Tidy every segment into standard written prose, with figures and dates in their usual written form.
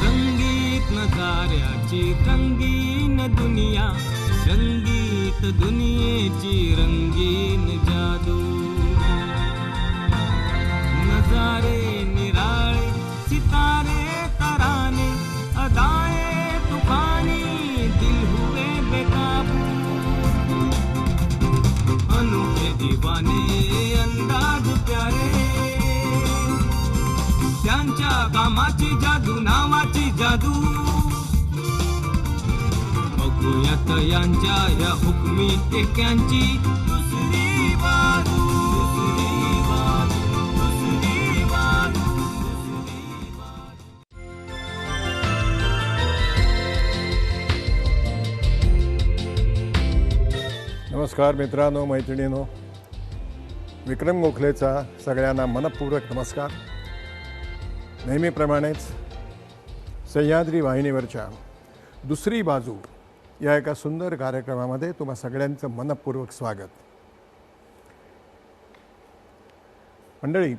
रंगीत नजाऱ्याची रंगीन दुनिया, रंगीत दुनियेची रंगीन जादू. नजारे निराळे सितारे तराने, अदाए तूफानी दिल हुए बेकाबू. अनोखे दीवाने अंदाज प्यारे, त्यांच्या कामाची जादू नावाची जादू. बघूयात यांच्या या हुकमी टेक्यांची दुसरी बाजू. दुसरी बाजू, दुसरी बाजू, दुसरी बाजू. नमस्कार मित्रांनो, मैत्रिणींनो, विक्रम गोखलेचा सगळ्यांना मनपूर्वक नमस्कार. नेहमीप्रमाणेच सह्याद्री वाहिनीवरच्या दुसरी बाजू या एका सुंदर कार्यक्रमामध्ये तुम्हा सगळ्यांचं मनपूर्वक स्वागत. मंडळी,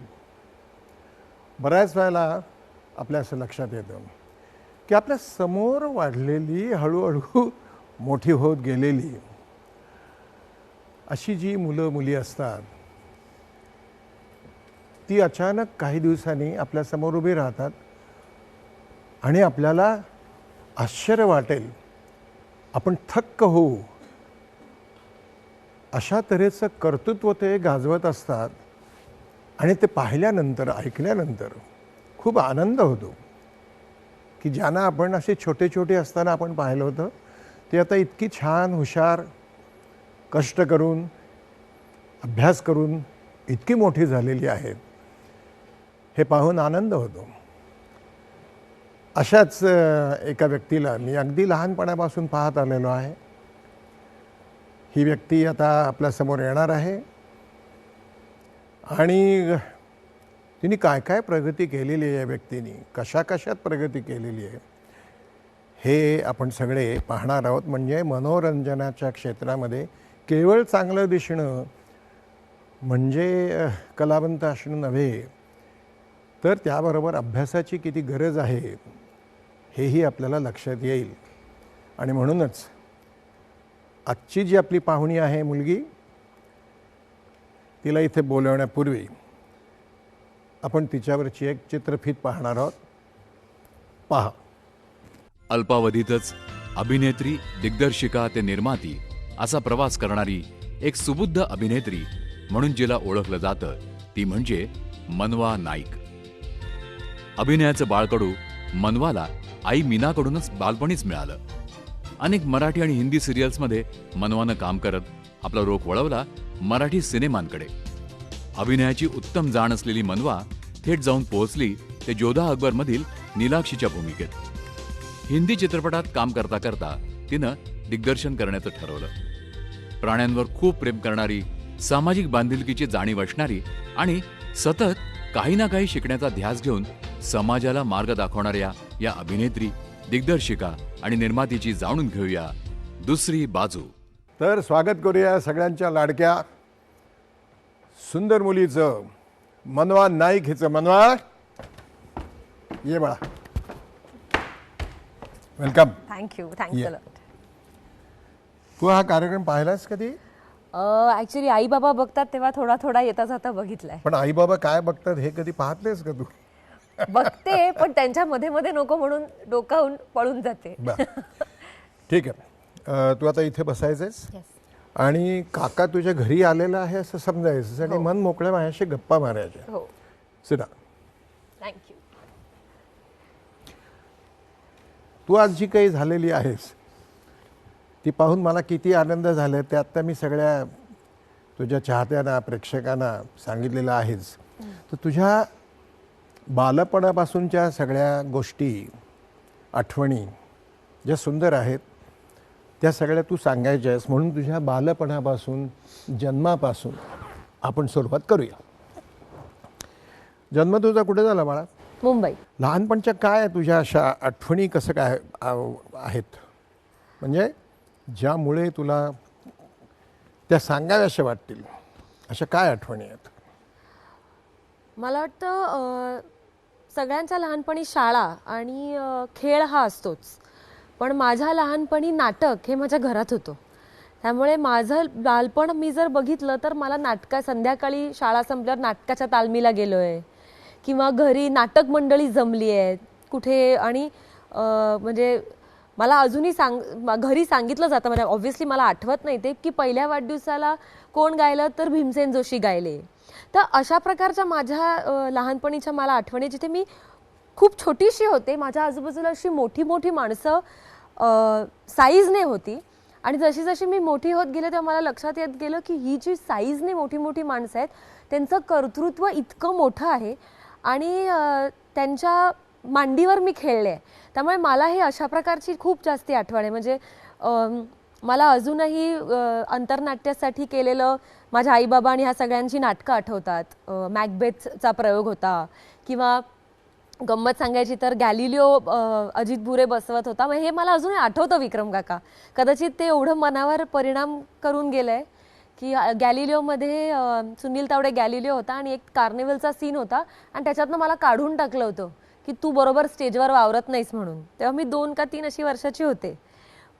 बऱ्याच वेळेला आपल्या असं लक्षात येतं की आपल्या समोर वाढलेली, हळूहळू मोठी होत गेलेली अशी जी मुलं मुली असतात, ती अचानक काही दिवसांनी आपल्यासमोर उभी राहतात आणि आपल्याला आश्चर्य वाटेल, आपण थक्क होऊ अशा तऱ्हेचं कर्तृत्व ते गाजवत असतात. आणि ते पाहिल्यानंतर, ऐकल्यानंतर खूप आनंद होतो की ज्यांना आपण असे छोटे छोटे असताना आपण पाहिलं होतं, ते आता इतकी छान, हुशार, कष्ट करून, अभ्यास करून इतकी मोठी झालेली आहेत, हे पाहून आनंद होतो. अशाच एका व्यक्तीला मी अगदी लहानपणापासून पाहत आलेलो आहे. ही व्यक्ती आता आपल्यासमोर येणार आहे आणि तिने काय काय प्रगती केलेली आहे, या व्यक्तीने कशा कशात प्रगती केलेली आहे, हे आपण सगळे पाहणार आहोत. म्हणजे मनोरंजनाच्या क्षेत्रामध्ये केवळ चांगलं दिसणं म्हणजे कलावंत असणं नव्हे, तर त्याबरोबर अभ्यासाची किती गरज आहे हेही आपल्याला लक्षात येईल. आणि म्हणूनच आजची जी आपली पाहुणी आहे मुलगी, तिला इथे बोलवण्यापूर्वी आपण तिच्यावरची एक चित्रफीत पाहणार आहोत. पहा. अल्पावधीतच अभिनेत्री, दिग्दर्शिका ते निर्माती असा प्रवास करणारी एक सुबुद्ध अभिनेत्री म्हणून जिला ओळखलं जातं, ती म्हणजे मनवा नाईक. अभिनयाचं बाळकडू मनवाला आई मीनाकडूनच बालपणीच मिळालं. अनेक मराठी आणि हिंदी सिरियल्समध्ये मनवानं काम करत आपला रोख वळवला मराठी सिनेमांकडे. अभिनयाची उत्तम जाण असलेली मनवा थेट जाऊन पोहोचली ते जोधा अकबरमधील नीलाक्षीच्या भूमिकेत. हिंदी चित्रपटात काम करता करता तिनं दिग्दर्शन करण्याचं ठरवलं. प्राण्यांवर खूप प्रेम करणारी, सामाजिक बांधिलकीची जाणीव असणारी आणि सतत काही ना काही शिकण्याचा ध्यास घेऊन समाजाला मार्ग दाखवणाऱ्या या अभिनेत्री, दिग्दर्शिका आणि निर्मातीची जाणून घेऊया दुसरी बाजू. तर स्वागत करूया सगळ्यांच्या लाडक्या सुंदर मुलीचं, मनवा नाईक हिचं. मनवा, ये बाळा. वेलकम. Thank you thank you. तू हा कार्यक्रम पाहिलास कधी? ॲक्च्युली आई बाबा बघतात तेव्हा थोडा थोडा येता जाता बघितलाय. पण आई बाबा काय बघतात हे कधी पाहतलेस का तू? बघते, पण त्यांच्या मध्ये मध्ये नको म्हणून डोकावून पळून जाते. ठीक आहे. तू आता इथे बसायचंस आणि काका तुझ्या घरी आलेला आहे असं समजायचं आणि मन मोकळ्या माझ्याशी गप्पा मारायच्या. हो. सिधा. थँक्यू. तू आज जी काही झालेली आहेस ती पाहून मला किती आनंद झाला ते आत्ता मी सगळ्या तुझ्या चाहत्यांना, प्रेक्षकांना सांगितलेलं आहेच. तर तुझ्या बालपणापासूनच्या सगळ्या गोष्टी, आठवणी ज्या सुंदर आहेत त्या सगळ्या तू सांगायच्या आहेस. म्हणून तुझ्या बालपणापासून, जन्मापासून आपण सुरुवात करूया. जन्म तुझा कुठे झाला बाळा? मुंबई. लहानपणच्या काय तुझ्या अशा आठवणी कसं काय आहेत, म्हणजे ज्यामुळे तुला त्या सांगाव्याशा वाटतील अशा काय आठवणी आहेत? मला वाटतं सगळ्यांच्या लहानपणी शाळा आणि खेळ हा असतोच, पण माझ्या लहानपणी नाटक हे माझ्या घरात होतं. त्यामुळे माझं बालपण मी जर बघितलं तर मला संध्याकाळी शाळा संपल्यावर नाटकाच्या तालमीला गेलो आहे किंवा घरी नाटक मंडळी जमली आहे कुठे. आणि म्हणजे मला अजूनही घरी सांगितलं जातं, म्हणजे ऑब्व्हियसली मला आठवत नाही ते, की पहिल्या वाढदिवसाला कोण गायलं तर भीमसेन जोशी गायले. तर अशा प्रकारच्या माझ्या लहानपणीच्या मला आठवणी, जिथे मी खूप छोटीशी होते, माझ्या आजूबाजूला अशी मोठी मोठी माणसं साईजने होती. आणि जशी जशी मी मोठी होत गेले तेव्हा मला लक्षात येत गेलं की ही जी साईजने मोठी मोठी माणसं आहेत त्यांचं कर्तृत्व इतकं मोठं आहे आणि त्यांच्या मांडीवर मी खेळले. त्यामुळे मला हे अशा प्रकारची खूप जास्ती आठवण आहे. म्हणजे मला अजूनही आंतरनाट्यासाठी केलेलं माझ्या आईबाबा आणि ह्या सगळ्यांची नाटकं आठवतात. मॅकबेथचा प्रयोग होता किंवा गंमत सांगायची तर गॅलिलिओ अजित बुरे बसवत होता. मग हे मला अजूनही आठवतं विक्रम काका. कदाचित ते एवढं मनावर परिणाम करून गेलंय की गॅलिलिओमध्ये सुनील तावडे गॅलिलिओ होता आणि एक कार्निवलचा सीन होता आणि त्याच्यातनं मला काढून टाकलं होतं की तू बरोबर स्टेजवर वावरत नाहीस म्हणून. तेव्हा मी 2 का 3 अशी वर्षाची होते.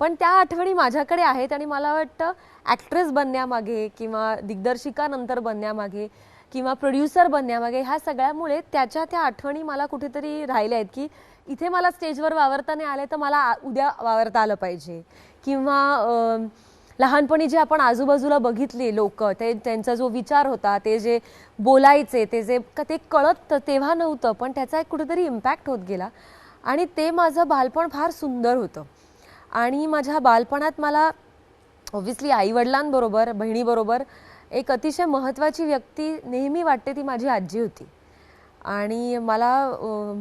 पण त्या आठवणी माझ्याकडे आहेत आणि मला वाटतं ॲक्ट्रेस बनण्यामागे किंवा दिग्दर्शिका नंतर बनण्यामागे किंवा प्रोड्युसर बनण्यामागे ह्या सगळ्यामुळे त्याच्या त्या आठवणी मला कुठेतरी राहिल्या आहेत की इथे मला स्टेजवर वावरता नाही आले तर मला उद्या वावरता आलं पाहिजे. किंवा लहानपणी जे आपण आजूबाजूला बघितले लोक, ते त्यांचा जो विचार होता, ते जे बोलायचे, ते कळत तेव्हा नव्हतं पण त्याचा एक कुठेतरी इम्पॅक्ट होत गेला आणि ते माझं बालपण फार सुंदर होतं. आणि माझ्या बालपणात मला ऑब्व्हियसली आईवडिलांबरोबर बहिणीबरोबर एक अतिशय महत्त्वाची व्यक्ती नेहमी वाटते ती माझी आजी होती. आणि मला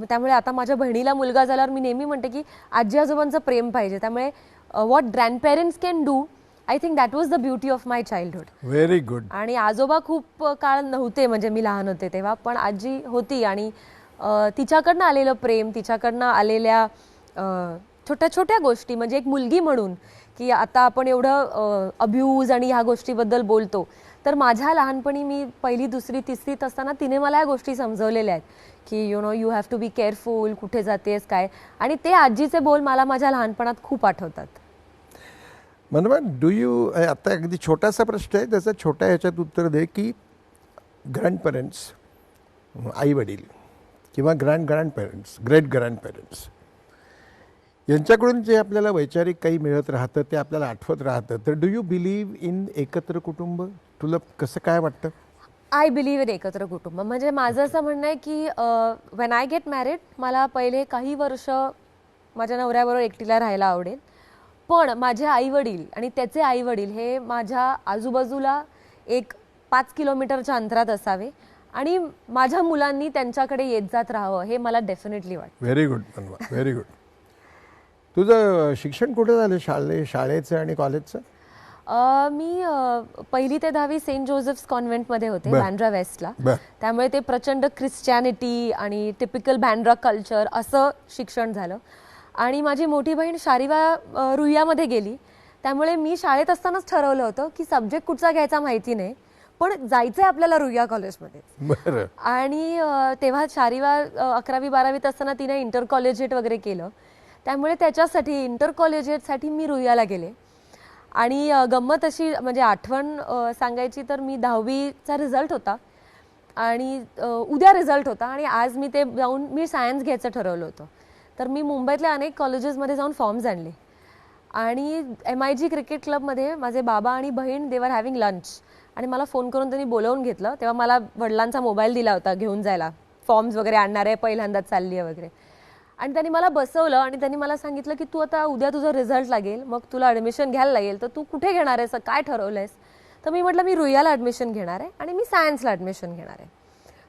त्यामुळे आता माझ्या बहिणीला मुलगा झाल्यावर मी नेहमी म्हणते की आजी आजोबांचं प्रेम पाहिजे. त्यामुळे what grandparents can do, I think that was the beauty of my childhood. Very good. आणि आजोबा खूप काळ नव्हते, म्हणजे मी लहान होते तेव्हा, पण आजी होती आणि तिच्याकडनं आलेलं प्रेम, तिच्याकडनं आलेल्या छोट्या छोट्या गोष्टी, म्हणजे एक मुलगी म्हणून की आता आपण एवढं अब्यूज आणि ह्या गोष्टीबद्दल बोलतो, तर माझ्या लहानपणी मी 1ली, 2री, 3रीत असताना तिने मला या गोष्टी समजवलेल्या आहेत की you have to be careful, कुठे जातेस काय. आणि ते आजीचे बोल मला माझ्या लहानपणात खूप आठवतात. मनोबा, डू यू, आता अगदी छोटासा प्रश्न आहे, त्याचा छोट्या ह्याच्यात उत्तर दे की ग्रँडपेरेंट्स, आई वडील किंवा ग्रँडपेरेंट्स, ग्रेट ग्रँडपेरेंट्स यांच्याकडून जे आपल्याला वैचारिक काही मिळत राहतं ते आपल्याला आठवत राहतं, तर डू यू बिलीव्ह इन एकत्र कुटुंब? तुला कसं काय वाटतं? आय बिलीव्ह इन एकत्र कुटुंब. म्हणजे माझं असं म्हणणं आहे की व्हेन आय गेट मॅरिड मला पहिले काही वर्ष माझ्या नवऱ्याबरोबर एकटीला राहायला आवडेल, पण माझे आईवडील आणि त्याचे आईवडील हे माझ्या आजूबाजूला एक 5 किलोमीटरच्या अंतरात असावे आणि माझ्या मुलांनी त्यांच्याकडे येत जात राहावं, हे मला डेफिनेटली वाटतं. व्हेरी गुड मनवा, व्हेरी गुड. तुझं शिक्षण कुठे झालं, शाळेचं आणि कॉलेजचं? मी 1ली ते 10वी सेंट जोसेफ्स कॉन्व्हेंटमध्ये होते, बँड्रा वेस्टला. त्यामुळे ते प्रचंड ख्रिश्चॅनिटी आणि टिपिकल बँड्रा कल्चर असं शिक्षण झालं. आणि माझी मोठी बहीण शारीवा रुईयामध्ये गेली, त्यामुळे मी शाळेत असतानाच ठरवलं होतं की सब्जेक्ट कुठचा घ्यायचा माहिती नाही, पण जायचंय आपल्याला रुईया कॉलेजमध्ये. आणि तेव्हा शारीवा 11वी 12वीत असताना तिने इंटर कॉलेजिएट वगैरे केलं, त्यामुळे त्याच्यासाठी इंटर कॉलेजिएटसाठी मी रुईयाला गेले. आणि गंमत अशी, म्हणजे आठवण सांगायची तर मी 10वीचा रिझल्ट होता आणि उद्या रिझल्ट होता आणि आज मी ते जाऊन मी सायन्स घ्यायचं ठरवलं होतं. तर मी मुंबईतल्या अनेक कॉलेजेसमध्ये जाऊन फॉर्म्स आणले आणि MIG क्रिकेट क्लबमध्ये माझे बाबा आणि बहीण दे वर हॅव्हिंग लंच आणि मला फोन करून त्यांनी बोलवून घेतलं. तेव्हा मला वडिलांचा मोबाईल दिला होता घेऊन जायला, फॉर्म्स वगैरे आणणार आहे, पहिल्यांदाच चालली आहे वगैरे. आणि त्यांनी मला बसवलं आणि त्यांनी मला सांगितलं की तू आता उद्या तुझा रिझल्ट लागेल, मग तुला ॲडमिशन घ्यायला लागेल, तर तू कुठे घेणार आहेस, काय ठरवलं आहेस? तर मी म्हटलं मी रुईयाला ॲडमिशन घेणार आहे आणि मी सायन्सला ॲडमिशन घेणार आहे.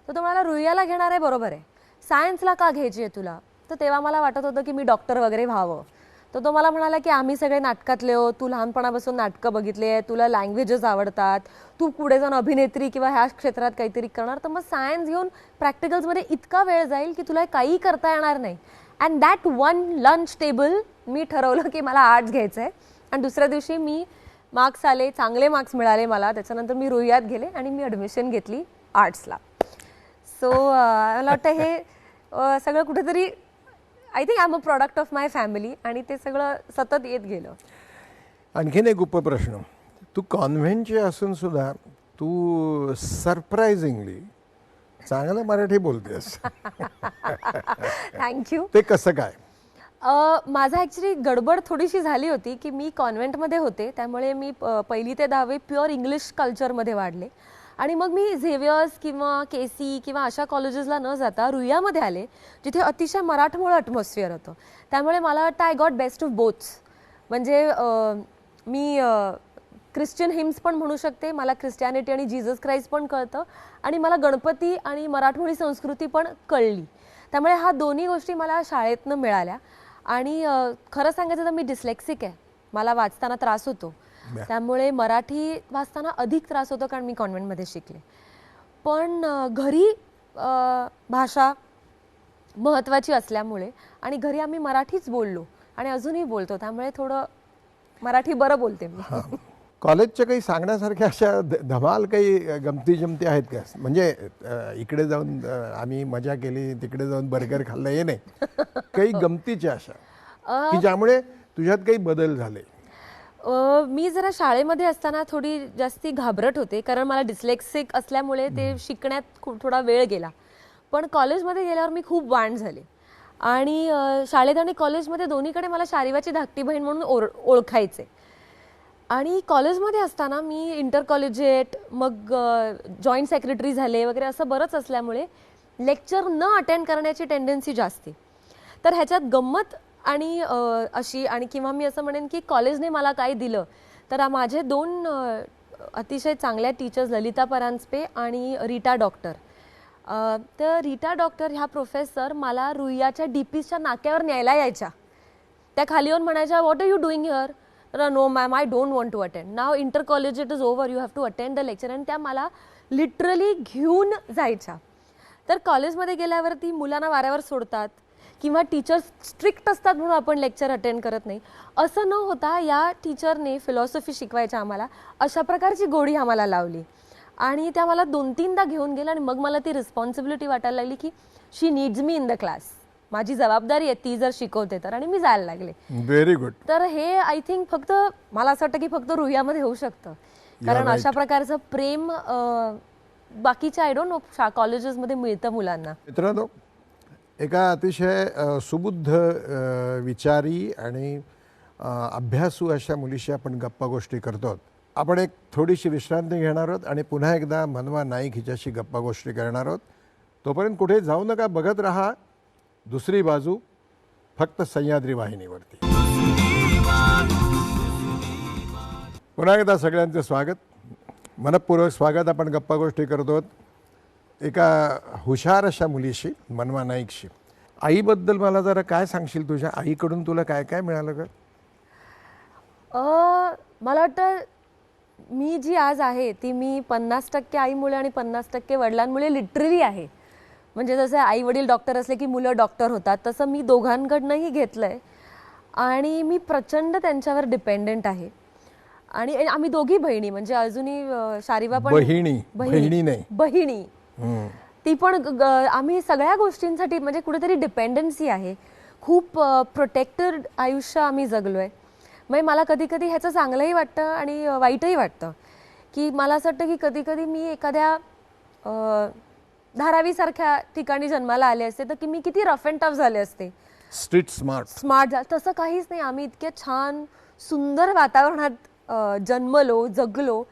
तर तो म्हणाला रुईयाला घेणार आहे, बरोबर आहे, सायन्सला का घ्यायची आहे तुला? तर तेव्हा मला वाटत होतं की मी डॉक्टर वगैरे व्हावं. तर तो मला म्हणाला की आम्ही सगळे नाटकातले हो, तू लहानपणापासून नाटकं बघितली आहे, तुला लँग्वेजेस आवडतात, तू पुढे जाऊन अभिनेत्री किंवा ह्या क्षेत्रात काहीतरी करणार, तर मग सायन्स घेऊन प्रॅक्टिकल्समध्ये इतका वेळ जाईल की तुला काही करता येणार नाही. And that one lunch table मी ठरवलं की मला आर्ट्स घ्यायचं आहे. आणि दुसऱ्या दिवशी मी मार्क्स आले, चांगले मार्क्स मिळाले मला. त्याच्यानंतर मी रुईयात गेले आणि मी ॲडमिशन घेतली आर्ट्सला. सो मला वाटतं हे सगळं कुठेतरी I think I am a product of my family आणि ते सगळं सतत येत गेलं. आणखीन एक उपप्रश्न, तू कॉन्व्हेंटची असून सुद्धा तू सरप्राइझिंगली चांगलं मराठी बोलतेस. थँक्यू. ते कसं काय? माझं ॲक्च्युली गडबड थोडीशी झाली होती की मी कॉन्व्हेंटमध्ये होते, त्यामुळे मी 1ली ते 10वी प्युअर इंग्लिश कल्चरमध्ये वाढले आणि मग मी झेवियर्स किंवा केसी किंवा अशा कॉलेजेसला न जाता रुईयामध्ये आले, जिथे अतिशय मराठमोळं ॲटमॉस्फिअर होतं. त्यामुळे मला वाटतं आय गॉट बेस्ट ऑफ बोथ्स. म्हणजे मी ख्रिश्चन हिम्स पण म्हणू शकते, मला ख्रिस्टियानिटी आणि जीसस क्राइस्ट पण कळतं आणि मला गणपती आणि मराठमोळी संस्कृती पण कळली. त्यामुळे ह्या दोन्ही गोष्टी मला शाळेतनं मिळाल्या. आणि खरं सांगायचं तर मी डिस्लेक्सिक आहे, मला वाचताना त्रास होतो. त्यामुळे मराठी वाचताना अधिक त्रास होतो कारण मी कॉन्व्हेंटमध्ये शिकले. पण घरी भाषा महत्त्वाची असल्यामुळे आणि घरी आम्ही मराठीच बोललो आणि अजूनही बोलतो, त्यामुळे थोडं मराठी बरं बोलते मी. कॉलेजच्या काही सांगण्यासारख्या अशा धमाल काही गमती जमती आहेत का? म्हणजे इकडे जाऊन आम्ही मजा केली, तिकडे जाऊन बर्गर खाल्लं, हे नाही, काही गमतीच्या अशा की ज्यामुळे तुझ्यात काही बदल झाले? मी जरा शाळेमध्ये असताना थोडी जास्ती घाबरट होते कारण मला डिस्लेक्सिक असल्यामुळे ते शिकण्यात खूप थोडा वेळ गेला. पण कॉलेजमध्ये गेल्यावर मी खूप वांड झाले आणि शाळेत आणि कॉलेजमध्ये दोन्हीकडे मला शारीवाची धाकटी बहीण म्हणून ओळखायचे. आणि कॉलेजमध्ये असताना मी इंटर कॉलेजिएट, मग जॉईंट सेक्रेटरी झाले वगैरे, असं बरंच असल्यामुळे लेक्चर न अटेंड करण्याची टेंडन्सी जास्ती. तर ह्याच्यात गंमत आणि अशी आणि किंवा मी असं म्हणेन की कॉलेजने मला काय दिलं तर माझे 2 अतिशय चांगल्या टीचर्स ललिता परांजपे आणि रीटा डॉक्टर. तर रीटा डॉक्टर ह्या प्रोफेसर मला रुईयाच्या डीपीच्या नाक्यावर न्यायला यायच्या. त्या खाली येऊन म्हणायच्या, what are you doing here? No ma'am, I don't want to attend. Now intercollegiate is over, you have to attend the lecture. आणि त्या मला लिटरली घेऊन जायच्या. तर कॉलेजमध्ये गेल्यावरती मुलांना वाऱ्यावर सोडतात किंवा टीचर्स स्ट्रिक्ट असतात म्हणून आपण लेक्चर अटेंड करत नाही, असं न होता या टीचरने फिलॉसॉफी शिकवायच्या आम्हाला, अशा प्रकारची गोडी आम्हाला लावली. आणि त्या मला 2-3दा घेऊन गेल्या आणि मग मला ती रिस्पॉन्सिबिलिटी वाटायला लागली की she needs me in the class, माझी जबाबदारी आहे ती जर शिकवते तर, आणि मी जायला लागले. Very good. तर हे आय थिंक फक्त मला असं वाटतं की फक्त रुईयामध्ये होऊ शकतं, कारण अशा प्रकारचं प्रेम बाकीच्या आय डोंट नो कॉलेजेसमध्ये मिळतं मुलांना. मित्रांनो, एका अतिशय सुबुद्ध विचारी आणि अभ्यासू अशा मुलीशी आपण गप्पा गोष्टी करतो. आपण एक थोडीशी विश्रांती घेणार आहोत आणि पुन्हा एकदा मनवा नाईक हिच्याशी गप्पा गोष्टी करणार आहोत. तोपर्यंत कुठे जाऊ नका, बघत राहा दुसरी बाजू, फक्त सह्याद्री वाहिनीवरती. पुन्हा एकदा सगळ्यांचं स्वागत, मनपूर्वक स्वागत. आपण गप्पा गोष्टी करतो एका हुशार अशा मुलीशी, मनवा नाईकशी. आईबद्दल मला जरा काय सांगशील? तुझ्या आईकडून तुला काय काय मिळालं का? मला वाटतं मी जी आज आहे ती मी 50% आईमुळे आणि 50% वडिलांमुळे लिटरली आहे. म्हणजे जसं आई वडील डॉक्टर असले की मुलं डॉक्टर होतात, तसं मी दोघांकडनंही घेतलंय आणि मी प्रचंड त्यांच्यावर डिपेंडेंट आहे. आणि आम्ही दोघी बहिणी, म्हणजे अजूनही शारीवा पण बहिणी ती पण, आम्ही सगळ्या गोष्टींसाठी म्हणजे कुठेतरी डिपेंडन्सी आहे. खूप प्रोटेक्टेड आयुष्य आम्ही जगलोय. म्हणजे मला कधी कधी ह्याचं चांगलंही वाटतं आणि वाईटही वाटतं की मला असं वाटतं की कधी कधी मी एखाद्या धारावीसारख्या ठिकाणी जन्माला आले असते तर की मी किती रफ अँड टफ झाले असते, स्ट्रीट स्मार्ट. तसं काहीच नाही. आम्ही इतक्या छान सुंदर वातावरणात जन्मलो, जगलो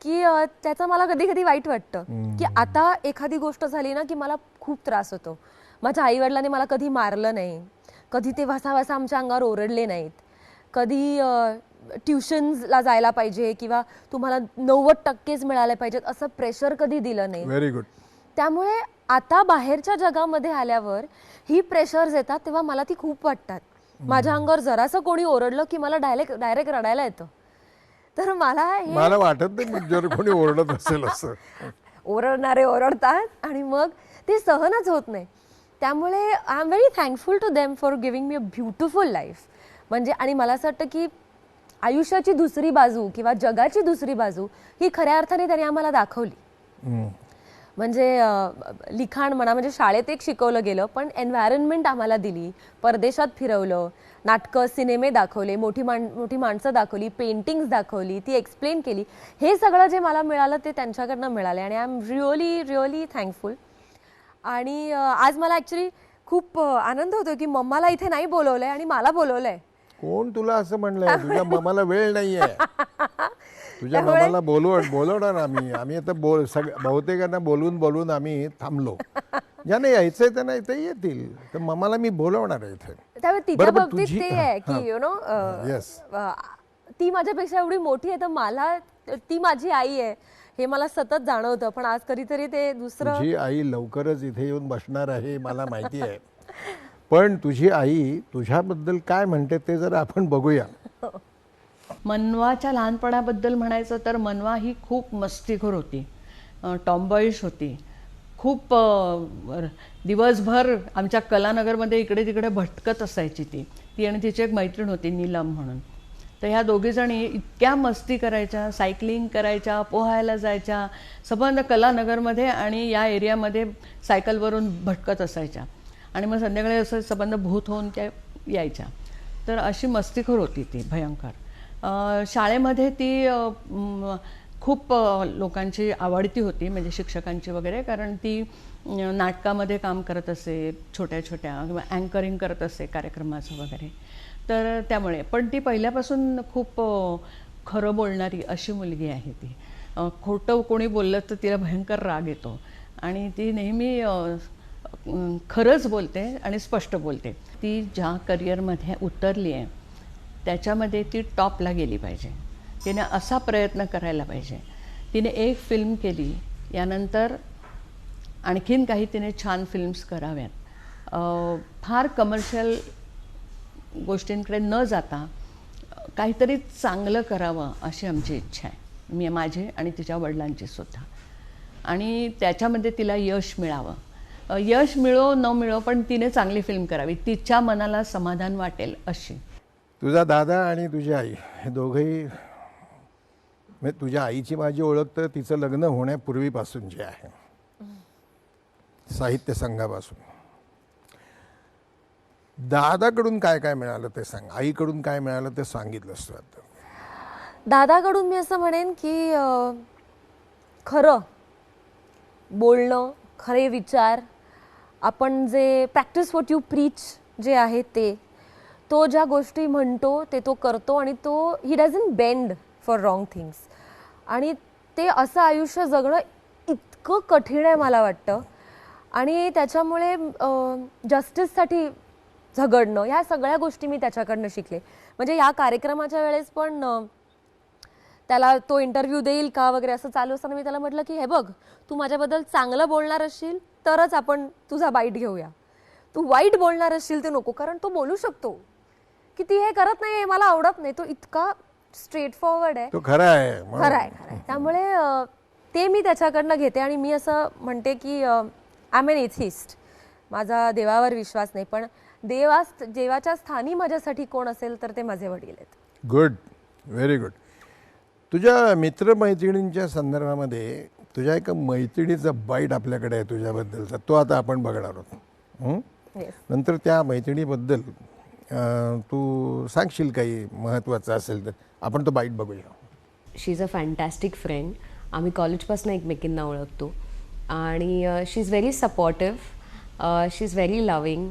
की त्याचं मला कधी कधी वाईट वाटतं की आता एखादी गोष्ट झाली ना की मला खूप त्रास होतो. माझ्या आईवडिलांनी मला कधी मारलं नाही, कधी ते वासा आमच्या अंगावर ओरडले नाहीत, कधी ट्युशन्सला जायला पाहिजे किंवा तुम्हाला 90% मिळाले पाहिजेत असं प्रेशर कधी दिलं नाही. Very good. त्यामुळे आता बाहेरच्या जगामध्ये आल्यावर ही प्रेशर्स येतात तेव्हा मला ती खूप वाटतात. माझ्या अंगावर जरासं कोणी ओरडलं की मला डायरेक्ट रडायला येतं. तर मला वाटत नाही जर कोणी ओरडत असेल असं. ओरडणारे ओरडतात आणि मग ते सहनच होत नाही. त्यामुळे I am very thankful to them for giving me a beautiful life. म्हणजे आणि मला असं वाटतं की आयुष्याची दुसरी बाजू किंवा जगाची दुसरी बाजू ही खऱ्या अर्थाने त्यांनी आम्हाला दाखवली. म्हणजे लिखाण म्हणा, म्हणजे शाळेत एक शिकवलं गेलं, पण एन्व्हायरमेंट आम्हाला दिली, परदेशात फिरवलं, नाटकं सिनेमे दाखवले, मोठी माणसं दाखवली, पेंटिंग्स दाखवली, ती एक्सप्लेन केली. हे सगळं जे मला मिळालं ते त्यांच्याकडनं मिळालं आणि I am really really thankful. आणि आज मला ॲक्च्युली खूप आनंद होतो की मम्माला इथे नाही बोलवलंय आणि मला बोलवलंय. कोण तुला असं म्हणलंय? तुझ्या मम्माला वेळ नाहीये. तुझ्या मम्माला बोलवणार आम्ही आता बहुतेकांना बोलून आम्ही थांबलो. ज्यांना यायचंय त्यांना इथे येतील, तर मम्माला मी बोलवणार आहे इथे. त्यामुळे तिच्या बाबतीत ते आहे की यु नो ती माझ्यापेक्षा एवढी मोठी आहे, तर मला ती माझी आई आहे हे मला सतत जाणवतं. पण आज कधीतरी ते दुसरं, तुझी आई लवकरच इथे येऊन बसणार आहे मला माहिती आहे. पण तुझी आई तुझ्याबद्दल काय म्हणते ते जरा आपण बघूया. मनवाच्या लहानपणाबद्दल म्हणायचं तर मनवा ही खूप मस्तीखोर होती, टॉम्बॉईश होती. खूप दिवसभर आमच्या कलानगरमध्ये इकडे तिकडे भटकत असायची ती आणि तिची एक मैत्रीण होती नीलम म्हणून. तर ह्या दोघीजणी इतक्या मस्ती करायच्या, सायकलिंग करायच्या, पोहायला जायच्या, संबंध कलानगरमध्ये आणि या एरियामध्ये सायकलवरून भटकत असायच्या आणि मग संध्याकाळी असं संबंध भूत होऊन त्या यायच्या. तर अशी मस्तीखोर होती ती भयंकर. शाळेमध्ये ती खूप लोकांची आवडती होती, म्हणजे शिक्षकांची वगैरे, कारण ती नाटकामध्ये काम करत असे, छोट्या छोट्या किंवा अँकरिंग करत असे कार्यक्रमाचं वगैरे. तर त्यामुळे पण ती पहिल्यापासून खूप खरं बोलणारी अशी मुलगी आहे ती. खोटं कोणी बोललं तर तिला भयंकर राग येतो आणि ती नेहमी खरंच बोलते आणि स्पष्ट बोलते. ती ज्या करिअरमध्ये उतरली आहे त्याच्यामध्ये ती टॉपला गेली पाहिजे. तिने असा प्रयत्न करायला पाहिजे. तिने एक फिल्म केली, यानंतर आणखीन काही तिने छान फिल्म्स कराव्यात. फार कमर्शियल गोष्टींकडे न जाता काहीतरी चांगलं करावं अशी आमची इच्छा आहे, माझी आणि तिच्या वडिलांची सुद्धा. आणि त्याच्यामध्ये तिला यश मिळावं. यश मिळो न मिळो, पण तिने चांगली फिल्म करावी, तिच्या मनाला समाधान वाटेल अशी. तुझा दादा आणि तुझी आई हे दोघंही, म्हणजे तुझ्या आईची माझी ओळख तर तिचं लग्न होण्यापूर्वीपासून जे आहे, साहित्य संघापासून. दादाकडून काय काय मिळालं ते सांग, आईकडून काय मिळालं ते सांगितलंस तू आता. दादाकडून मी असं म्हणेन की खरं बोलणं, खरे विचार, आपण जे प्रॅक्टिस व्हॉट यू प्रीच जे आहे ते, तो ज्या गोष्टी म्हणतो ते तो करतो आणि तो he doesn't bend for wrong things. आणि ते असं आयुष्य जगणं इतकं कठीण आहे मला वाटतं. आणि त्याच्यामुळे जस्टिससाठी झगडणं, ह्या सगळ्या गोष्टी मी त्याच्याकडनं शिकले. म्हणजे या कार्यक्रमाच्या वेळेस पण त्याला तो इंटरव्ह्यू देईल का वगैरे असं चालू असताना मी त्याला म्हटलं की हे बघ, तू माझ्याबद्दल चांगलं बोलणार असशील तरच आपण तुझा बाईट घेऊया, तू वाईट बोलणार असशील ते नको. कारण तो बोलू शकतो की ती हे करत नाही, मला आवडत नाही, तो इतका स्ट्रेट फॉरवर्ड आहे, तो खरा आहे. खरं आहे. त्यामुळे ते मी त्याच्याकडनं घेते. आणि मी असं म्हणते की आय एम एन एथिस्ट, माझा देवावर विश्वास नाही, पण देवाच्या स्थानी माझ्यासाठी कोण असेल तर ते माझे वडील आहेत. Good, very good. तुझ्या मित्रमैत्रिणींच्या संदर्भामध्ये तुझ्या एका मैत्रिणीचा बाईट आपल्याकडे आहे तुझ्याबद्दलचा, तो आता आपण बघणार आहोत. नंतर त्या मैत्रिणीबद्दल तू सांगशील काही महत्त्वाचं असेल तर आपण तो बाईट बघूया. She is a fantastic friend. आम्ही कॉलेजपासून एकमेकींना ओळखतो आणि she is very supportive, she is very loving.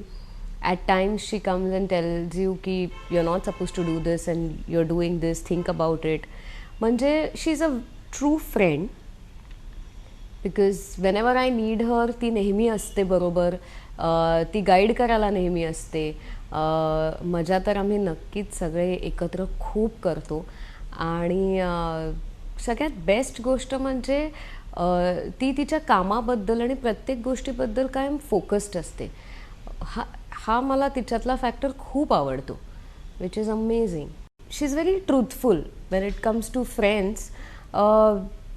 At times she comes and tells you की you're not supposed to do this and you're doing this, think about it. म्हणजे she's a true friend because whenever I need her ती नेहमी असते बरोबर, ती guide करायला नेहमी असते. मजा तर आम्ही नक्कीच सगळे एकत्र खूप करतो. आणि सगळ्यात बेस्ट गोष्ट म्हणजे ती तिच्या कामाबद्दल आणि प्रत्येक गोष्टीबद्दल कायम फोकस्ड असते. हा मला तिच्यातला फॅक्टर खूप आवडतो, which is amazing. She is very truthful when it comes to friends.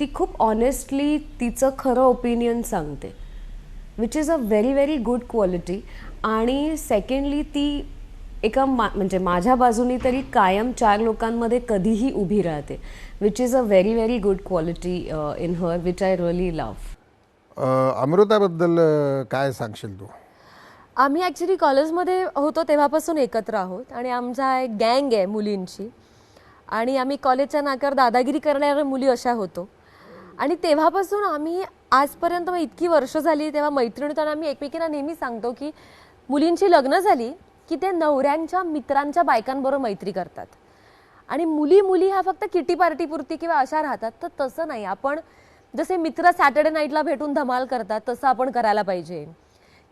ती खूप ऑनेस्टली तिचं खरं ओपिनियन सांगते, which is a very very good quality. आणि सेकंडली ती म्हणजे माझ्या बाजूनी तरी कायम 4 लोकांमध्ये कधीही उभी राहते, which is a very very good quality in her, which I really love. अमृताबद्दल काय सांगशील तू? आम्ही ॲक्च्युली कॉलेजमध्ये होतो तेव्हापासून एकत्र आहोत आणि आमचा एक गँग आहे मुलींची आणि आम्ही कॉलेजच्या नाक्यावर दादागिरी करणाऱ्या मुली अशा होतो आणि तेव्हापासून आम्ही आजपर्यंत इतकी वर्ष झाली तेव्हा मैत्रिणीत आम्ही एकमेकींना नेहमी सांगतो की मुलींची लग्न झाली की ते नवऱ्यांच्या मित्रांच्या बायकांबरोबर मैत्री करतात आणि मुली ह्या फक्त किटी पार्टीपुरती किंवा अशा राहतात. तर तसं नाही. आपण जसे मित्र सॅटर्डे नाईटला भेटून धमाल करतात तसं आपण करायला पाहिजे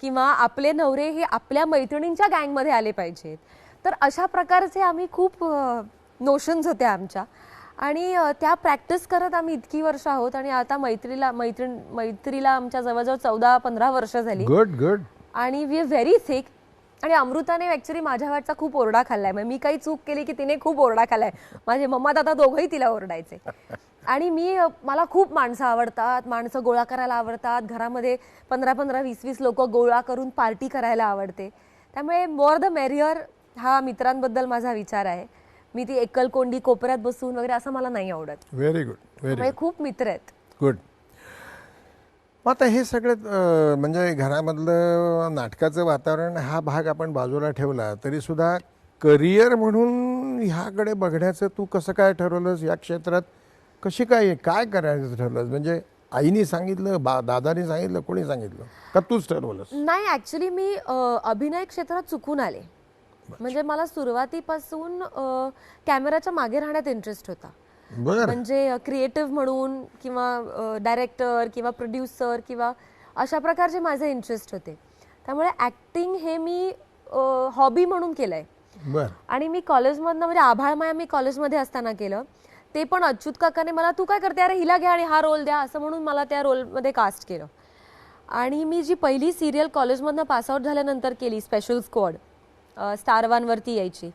किंवा आपले नवरे हे आपल्या मैत्रिणींच्या गँगमध्ये आले पाहिजेत. तर अशा प्रकारचे आम्ही खूप नोशन्स होत्या आमच्या आणि त्या प्रॅक्टिस करत आम्ही इतकी वर्ष आहोत आणि आता मैत्रीला आमच्या जवळजवळ 14-15 वर्ष झाली. गुड. आणि वी आर व्हेरी थिक. आणि अमृताने ॲक्च्युली माझ्या वाटचा खूप ओरडा खाल्लाय. मग मी काही चूक केली की तिने खूप ओरडा खाल्लाय. माझे मम्मा दादा दोघंही तिला ओरडायचे. आणि मला खूप माणसं आवडतात, माणसं गोळा करायला आवडतात. घरामध्ये 15-15, 20-20 लोक गोळा करून पार्टी करायला आवडते. त्यामुळे मोर द मेरियर हा मित्रांबद्दल माझा विचार आहे. मी ती एकलकोंडी कोपऱ्यात बसून वगैरे असं मला नाही आवडत. Very good. खूप मित्र आहेत. गुड. मग आता हे सगळं म्हणजे घरामधलं नाटकाचं वातावरण हा भाग आपण बाजूला ठेवला तरी सुद्धा करिअर म्हणून ह्याकडे बघण्याचं तू कसं काय ठरवलंस? या क्षेत्रात कशी काय करायचं ठरवलंस? म्हणजे आईने सांगितलं, दादाने सांगितलं, कोणी सांगितलं का तूच ठरवलंस? नाही, ॲक्च्युली मी अभिनय क्षेत्रात चुकून आले. म्हणजे मला सुरुवातीपासून कॅमेराच्या मागे राहण्यात इंटरेस्ट होता. म्हणजे क्रिएटिव्ह म्हणून किंवा डायरेक्टर किंवा प्रोड्युसर किंवा अशा प्रकारचे माझे इंटरेस्ट होते. त्यामुळे ॲक्टिंग हे मी हॉबी म्हणून केलंय. आणि मी कॉलेजमधनं म्हणजे आभाळमाया मी कॉलेजमध्ये असताना केलं. ते पण अच्युत काकाने मला तू काय करते, अरे हिला घ्या आणि हा रोल द्या असं म्हणून मला त्या रोलमध्ये कास्ट केलं. आणि मी जी पहिली सिरियल कॉलेजमधनं पासआउट झाल्यानंतर केली, स्पेशल स्क्वॉड, स्टार 1 वरती यायची,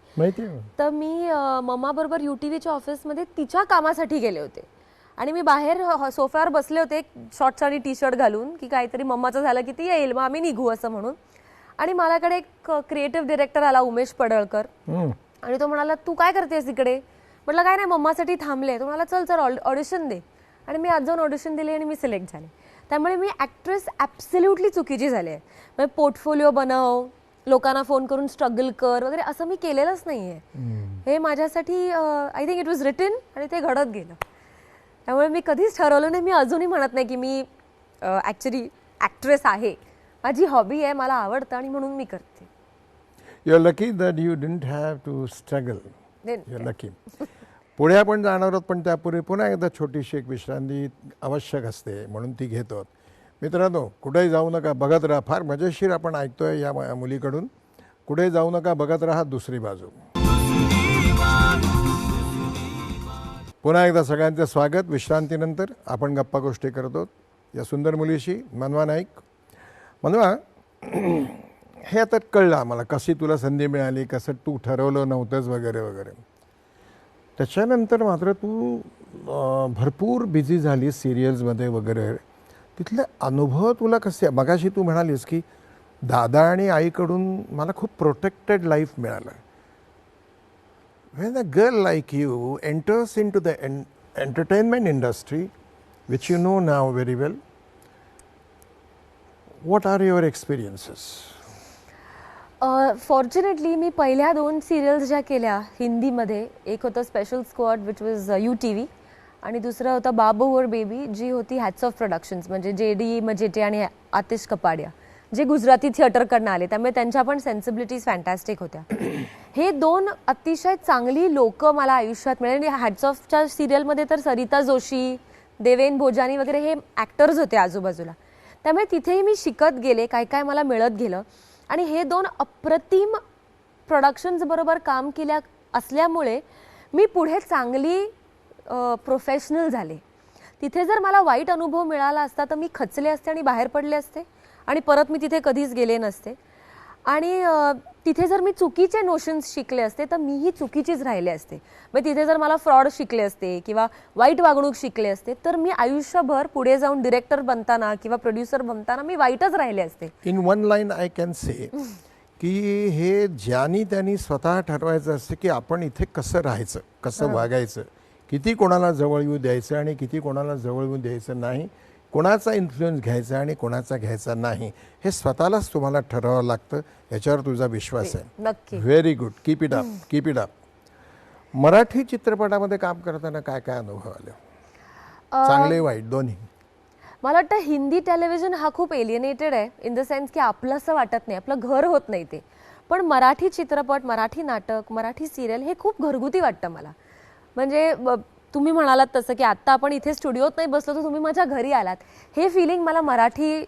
तर मी मम्माबरोबर UTVच्या ऑफिसमध्ये तिच्या कामासाठी गेले होते. आणि मी बाहेर सोफ्यावर बसले होते शॉर्ट्स आणि टी-शर्ट घालून की काहीतरी मम्माचं झालं की ती येईल मग आम्ही निघू असं म्हणून. आणि माझ्याकडे एक क्रिएटिव्ह डिरेक्टर आला, उमेश पडळकर, आणि तो म्हणाला तू काय करतेस इकडे? म्हटलं काय नाही, मम्मासाठी थांबले. तो म्हणाला चल ऑडिशन दे. आणि मी आज जाऊन ऑडिशन दिली आणि मी सिलेक्ट झाले. त्यामुळे मी ॲक्ट्रेस ॲब्सल्युटली चुकीची झाली आहे. म्हणजे पोर्टफोलिओ बनव, लोकांना फोन करून स्ट्रगल कर वगैरे असं मी केलेलंच नाही आहे. हे माझ्यासाठी I think it was written आणि ते घडत गेलं. त्यामुळे मी कधीच ठरवलं नाही. मी अजूनही म्हणत नाही की मी ॲक्च्युली ॲक्ट्रेस आहे. माझी हॉबी आहे, मला आवडतं आणि म्हणून मी करते. You are lucky that you didn't have to struggle. You are lucky. पुढे आपण जाणार आहोत पण त्यापूर्वी पुन्हा एकदा छोटीशी एक विश्रांती आवश्यक असते म्हणून ती घेतो. मित्रांनो, कुठेही जाऊ नका, बघत राहा. फार मजेशीर आपण ऐकतोय या मुलीकडून. कुठे जाऊ नका, बघत राहा दुसरी बाजू. पुन्हा एकदा सगळ्यांचं स्वागत. विश्रांतीनंतर आपण गप्पा गोष्टी करतो या सुंदर मुलीशी, मनवा नाईक. मनवा, हे आता कळलं आम्हाला कशी तुला संधी मिळाली, कसं तू ठरवलं नव्हतंच वगैरे वगैरे. त्याच्यानंतर मात्र तू भरपूर बिझी झाली सिरियल्समध्ये वगैरे. तिथले अनुभव तुला कसे? मगाशी तू म्हणालीस की दादा आणि आईकडून मला खूप प्रोटेक्टेड लाईफ मिळालं. When a girl like you enters into the entertainment industry, which you know now very well, what are your experiences? Fortunately मी पहिल्या 2 सिरियल्स ज्या केल्या हिंदीमध्ये, एक होतं special squad which was UTV आणि दुसरं होतं बाबू और बेबी, जी होती हॅट्स ऑफ प्रोडक्शन्स, म्हणजे JD मजेटे आणि आतिश कपाडिया, जे गुजराती थिएटरकडनं आले. त्यामुळे त्यांच्या पण सेन्सिबिलिटीज फॅन्टॅस्टिक होत्या. हे 2 अतिशय चांगली लोक मला आयुष्यात मिळाली. हॅट्स ऑफच्या सिरियलमध्ये तर सरिता जोशी, देवेन भोजानी वगैरे हे ॲक्टर्स होते आजूबाजूला. त्यामुळे तिथेही मी शिकत गेले, काय काय मला मिळत गेलं. आणि हे 2 अप्रतिम प्रोडक्शन्स बरोबर काम केल्या असल्यामुळे मी पुढे चांगली प्रोफेशनल झाले. तिथे जर मला वाईट अनुभव मिळाला असता तर मी खचले असते आणि बाहेर पडले असते आणि परत मी तिथे कधीच गेले नसते. आणि तिथे जर मी चुकीचे नोशन्स शिकले असते तर मीही चुकीचीच राहिले असते. मग तिथे जर मला फ्रॉड शिकले असते किंवा वाईट वागणूक शिकले असते तर मी आयुष्यभर पुढे जाऊन डिरेक्टर बनताना किंवा प्रोड्युसर बनताना मी वाईटच राहिले असते. In one line I can say की हे ज्यांनी त्यांनी स्वतः ठरवायचं असतं की आपण इथे कसं राहायचं, कसं वागायचं, किती कोणाला जवळ येऊ द्यायचं आणि किती कोणाला जवळ येऊ द्यायचं नाही, कोणाचा इन्फ्लुएन्स घ्यायचा आणि कोणाचा घ्यायचा नाही, हे स्वतःलाच तुम्हाला ठरवावं लागतं. याच्यावर तुझा विश्वास आहे. नक्की. Very good. Keep it up, keep it up. Marathi चित्रपटामध्ये काम करताना काय काय अनुभव आले, चांगले वाईट दोन्ही? मला वाटतं हिंदी टेलिव्हिजन हा खूप एलियनेटेड आहे, इन द सेन्स की आपलं असं वाटत नाही, आपलं घर होत नाही ते. पण मराठी चित्रपट, मराठी नाटक, मराठी सिरियल हे खूप घरगुती वाटतं मला. म्हणजे तुम्ही म्हणालात तसं की आत्ता आपण इथे स्टुडिओत नाही बसलो तर तुम्ही माझ्या घरी आलात, हे फिलिंग मला मराठी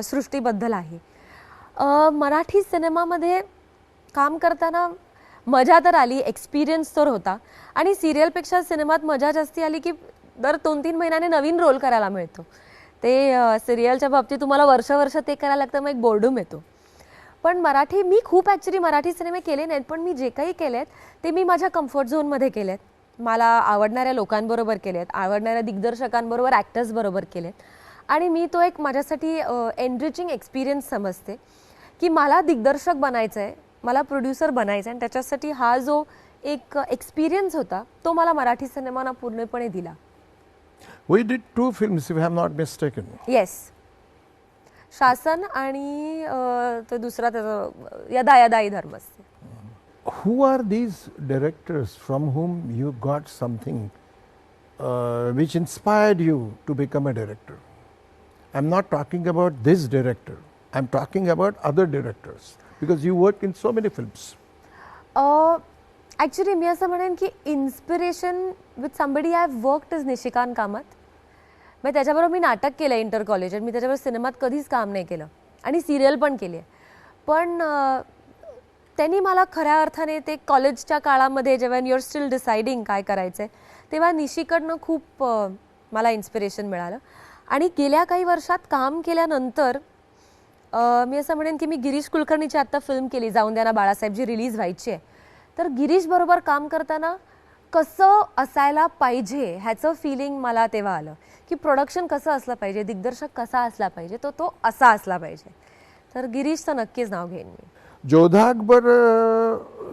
सृष्टीबद्दल आहे. मराठी सिनेमामध्ये काम करताना मजा तर आली, एक्सपिरियन्स तर होता. आणि सिरियलपेक्षा सिनेमात मजा जास्ती आली की दर 2-3 महिन्याने नवीन रोल करायला मिळतो. ते सिरियलच्या बाबतीत तुम्हाला वर्ष ते करायला लागतं, मग एक बोर्डूम येतो. पण मी खूप ॲक्च्युली मराठी सिनेमे केले नाहीत, पण मी जे काही केलेत ते मी माझ्या कम्फर्ट झोनमध्ये केलेत. मला आवडणाऱ्या लोकांबरोबर केलेत, आवडणाऱ्या दिग्दर्शकांबरोबर, ॲक्टर्सबरोबर केलेत. आणि मी तो एक माझ्यासाठी एनरिचिंग एक्सपिरियन्स समजते की मला दिग्दर्शक बनायचं आहे, मला प्रोड्युसर बनायचं आहे, आणि त्याच्यासाठी हा जो एक एक्सपिरियन्स होता तो मला मराठी सिनेमाना पूर्णपणे दिला. We did 2 films, if I'm not mistaken. Yes, शासन आणि तो दुसरा त्याचा यदा यदाई धर्मस्य. Who are these directors from whom you got something which inspired you to become a director? I'm not talking about this director. I'm talking about other directors because you work in so many films. Actually मी असं म्हणेन की inspiration with somebody I have worked is Nishikant Kamat. मग त्याच्याबरोबर मी नाटक केलं inter कॉलेजात, मी त्याच्याबरोबर सिनेमात कधीच काम नाही केलं आणि सिरियल पण केली आहे. पण त्यांनी मला खऱ्या अर्थाने ते कॉलेजच्या काळामध्ये जेव्हा यू आर स्टील डिसाइडिंग काय करायचं आहे, तेव्हा निशीकडनं खूप मला इन्स्पिरेशन मिळालं. आणि गेल्या काही वर्षात काम केल्यानंतर मी असं म्हणेन की मी गिरीश कुलकर्णीची आत्ता फिल्म केली जाऊन द्या ना बाळासाहेब, जी रिलीज व्हायची आहे. तर गिरीशबरोबर काम करताना कसं असायला पाहिजे ह्याचं फिलिंग मला तेव्हा आलं की प्रोडक्शन कसं असलं पाहिजे, दिग्दर्शक कसा असला पाहिजे, तो असा असला पाहिजे. तर गिरीशचं नक्कीच नाव घेईन मी. जोधा अकबर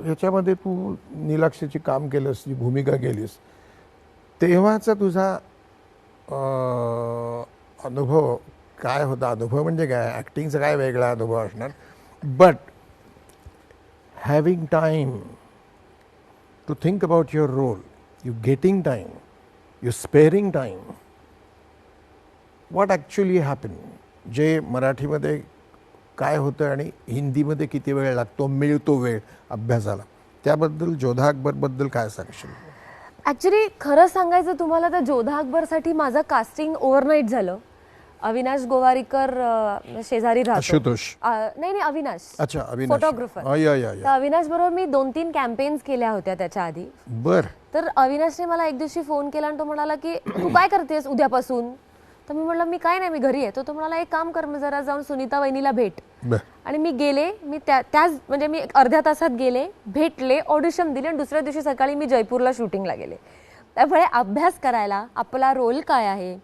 ह्याच्यामध्ये तू नीलाक्षीची काम केलंस, जी भूमिका केलीस, तेव्हाचा तुझा अनुभव काय होता? अनुभव म्हणजे काय, ॲक्टिंगचा काय वेगळा अनुभव असणार, but having time to think about your role, you getting time, you sparing time, what actually happen, जे मराठीमध्ये काय होतं आणि हिंदीमध्ये किती वेळ लागतो, मिळतो वेळ अभ्यासाला, त्याबद्दल जोधा अकबरबद्दल काय सांगशील? ॲक्च्युली खरं सांगायचं तुम्हाला तर जोधा अकबरसाठी माझं कास्टिंग ओव्हरनाईट झालं. अविनाश गोवारीकर शेजारी राहतो. आशुतोष नाही अविनाश, अच्छा, अविनाश फोटोग्राफर. तर अविनाश बरोबर मी 2-3 कॅम्पेन्स केल्या होत्या त्याच्या आधी. बर. तर अविनाशने मला एक दिवशी फोन केला आणि तो म्हणाला की तू काय करतेस उद्यापासून? तर मी म्हटलं मी काय नाही, मी घरी आहे. तो म्हणाला एक काम कर, मी जरा जाऊन सुनीता वहिनीला भेट. आणि मी गेले, मी त्याच म्हणजे मी अर्ध्या तासात गेले, भेटले, ऑडिशन दिले आणि दुसऱ्या दिवशी सकाळी मी जयपूरला शूटिंगला गेले. त्यामुळे अभ्यास करायला, आपला रोल काय आहे,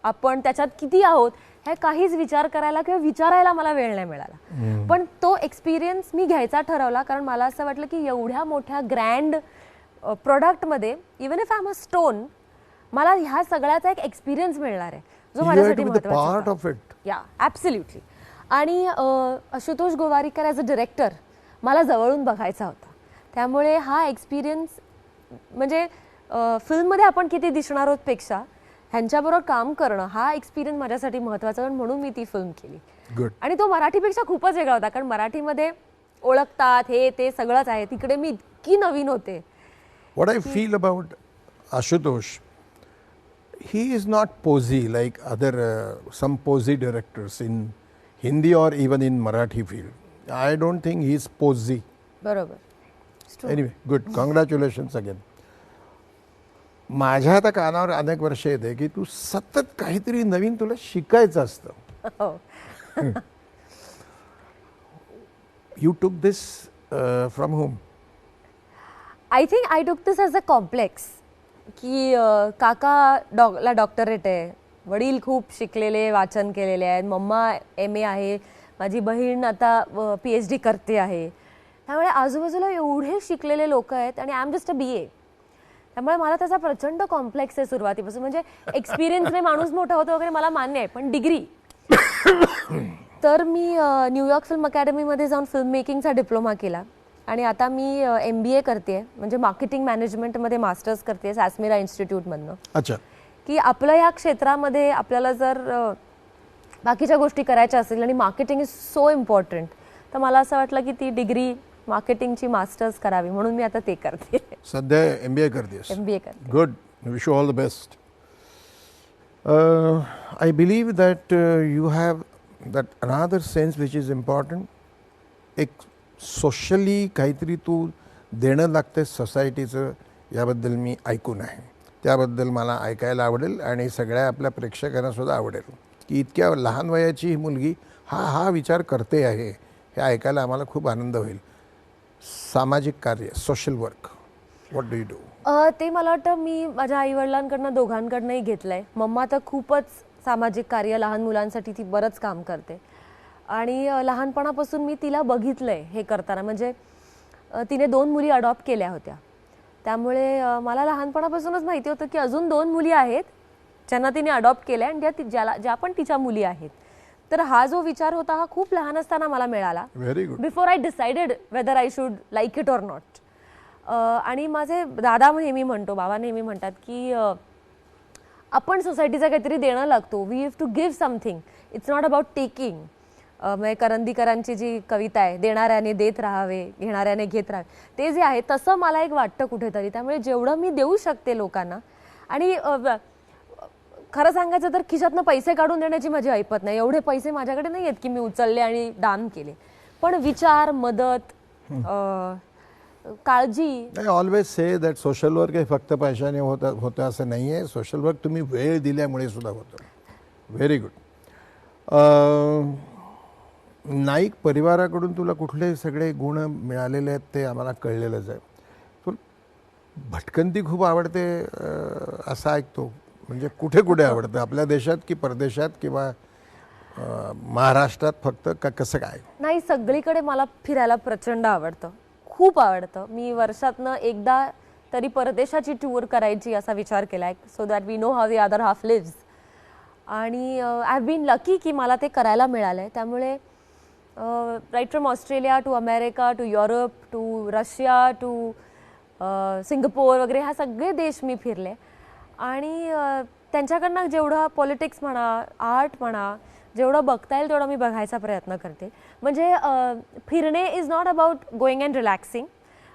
आपण त्याच्यात किती आहोत, हे काहीच विचार करायला किंवा विचारायला मला वेळ नाही मिळाला. पण तो एक्सपिरियन्स मी घ्यायचा ठरवला, कारण मला असं वाटलं की एवढ्या मोठ्या ग्रँड प्रोडक्टमध्ये even if I am a stone, मला ह्या सगळ्याचा एक एक्सपिरियन्स मिळणार आहे, जो माझ्यासाठी महत्त्वाचा होता. या ॲब्सोल्युटली. आणि Ashutosh Gowariker as a director मला जवळून बघायचा होता. त्यामुळे हा एक्सपिरियन्स म्हणजे फिल्ममध्ये आपण किती दिसणार आहोत पेक्षा ह्यांच्याबरोबर काम करणं हा एक्सपिरियन्स माझ्यासाठी महत्त्वाचा, म्हणून मी ती फिल्म केली. आणि तो मराठीपेक्षा खूपच वेगळा होता, कारण मराठीमध्ये ओळखतात हे ते सगळंच आहे, तिकडे मी इतकी नवीन होते. What I feel about Ashutosh, he is not posy like other some posy directors in Hindi or even in Marathi field. I don't think he is posy. बरोबर. Anyway, good. Congratulations again. माझ्या आता कानावर अनेक वर्ष येते की तू सतत काहीतरी नवीन तुला शिकायचं असतं. You took this from whom? I think I took this as a complex. की काका डॉक्टरेट आहे, वडील खूप शिकलेले, वाचन केलेले आहेत, मम्मा MA आहे, माझी बहीण आता PhD करते आहे. त्यामुळे आजूबाजूला एवढे शिकलेले लोक आहेत आणि I am just a BA. त्यामुळे मला त्याचा प्रचंड कॉम्प्लेक्स आहे सुरुवातीपासून. म्हणजे एक्सपिरियन्सने माणूस मोठा होतो वगैरे मला मान्य आहे, पण डिग्री तर मी न्यूयॉर्क फिल्म अकॅडमीमध्ये जाऊन फिल्म मेकिंगचा डिप्लोमा केला आणि आता मी MBA करते, म्हणजे मार्केटिंग मॅनेजमेंटमध्ये मास्टर्स करते सॅसमिरा इन्स्टिट्यूटमधनं. अच्छा. की आपलं या क्षेत्रामध्ये आपल्याला जर बाकीच्या गोष्टी करायच्या असतील आणि मार्केटिंग इज सो इम्पॉर्टंट, तर मला असं वाटलं की ती डिग्री मार्केटिंगची मास्टर्स करावी, म्हणून मी आता ते करते. सध्या MBA करतेस. MBA करते. Good. Wish you all the best. I believe that you have that अनादर सेन्स विच इज इम्पॉर्टंट. एक सोशली काहीतरी तू देणं लागते सोसायटीचं, याबद्दल मी ऐकून आहे. त्याबद्दल मला ऐकायला आवडेल आणि सगळ्या आपल्या प्रेक्षकांना सुद्धा आवडेल की इतक्या लहान वयाची ही मुलगी हा विचार करते आहे, हे ऐकायला आम्हाला खूप आनंद होईल. सामाजिक कार्य, social work, what do you do? ते मला वाटतं मी माझ्या आईवडिलांकडनं दोघांकडनंही घेतलं आहे. मम्मा तर खूपच सामाजिक कार्य लहान मुलांसाठी ती बरंच काम करते आणि लहानपणापासून मी तिला बघितलं आहे हे करताना. म्हणजे तिने 2 मुली अडॉप्ट केल्या होत्या, त्यामुळे मला लहानपणापासूनच माहिती होतं की अजून 2 मुली आहेत ज्यांना तिने अडॉप्ट केल्या आणि ज्या पण तिच्या मुली आहेत. तर हा जो विचार होता हा खूप लहान असताना मला मिळाला. Very good. Before I decided whether I should like it or not. आणि माझे दादा नेहमी म्हणतो, बाबा नेहमी म्हणतात की आपण सोसायटीचा काहीतरी देणं लागतो. We have to give something. It's not about taking. म्हणजे करंदीकरांची जी कविता आहे, देणाऱ्याने देत राहावे, घेणाऱ्याने घेत राहावे, ते जे आहे तसं मला एक वाटतं कुठेतरी. त्यामुळे जेवढं मी देऊ शकते लोकांना, आणि खरं सांगायचं तर खिशातनं पैसे काढून देण्याची माझी ऐपत नाही. एवढे पैसे माझ्याकडे नाही आहेत की मी उचलले आणि दान केले, पण विचार, मदत, काळजी. I always say that social work हे फक्त पैशाने होतं असं नाही आहे. सोशल वर्क तुम्ही वेळ दिल्यामुळे सुद्धा होतं. Very good. नाईक परिवाराकडून तुला कुठले सगळे गुण मिळालेले आहेत ते आम्हाला कळलेलंच आहे. तुला भटकंती खूप आवडते असं ऐकतो. म्हणजे कुठे कुठे आवडतं, आपल्या देशात की परदेशात किंवा महाराष्ट्रात फक्त का कसं काय? नाही, सगळीकडे मला फिरायला प्रचंड आवडतं, खूप आवडतं. मी वर्षातनं एकदा तरी परदेशाची टूर करायची असा विचार केला आहे, so that we know how the other half lives. आणि आय हॅव बीन लकी की मला ते करायला मिळालं आहे. त्यामुळे right from Australia to America to Europe to Russia to Singapore वगैरे ह्या सगळे देश मी फिरले. आणि त्यांच्याकडनं जेवढं पॉलिटिक्स म्हणा, आर्ट म्हणा, जेवढं बघता येईल तेवढं मी बघायचा प्रयत्न करते. म्हणजे फिरणे is not about going and relaxing.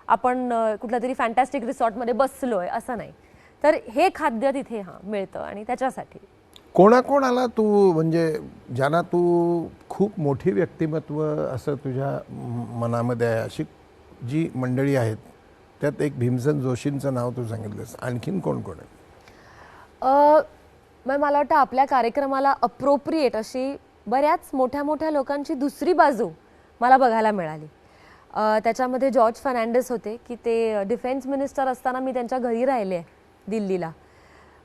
आपण कुठल्या तरी फॅन्टॅस्टिक रिसॉर्टमध्ये बसलो आहे असं नाही, तर हे खाद्य तिथे मिळतं आणि त्याच्यासाठी. कोणाकोणाला तू, म्हणजे ज्यांना तू खूप मोठी व्यक्तिमत्व असं तुझ्या मनामध्ये आहे, अशी जी मंडळी आहेत, त्यात एक भीमसेन जोशींचं नाव तू सांगितलंस, आणखीन कोण कोण आहे? मला वाटतं आपल्या कार्यक्रमाला अप्रोप्रिएट अशी बऱ्याच मोठ्या मोठ्या लोकांची दुसरी बाजू मला बघायला मिळाली. त्याच्यामध्ये जॉर्ज फर्नांडिस होते की ते डिफेन्स मिनिस्टर असताना मी त्यांच्या घरी राहिले दिल्लीला.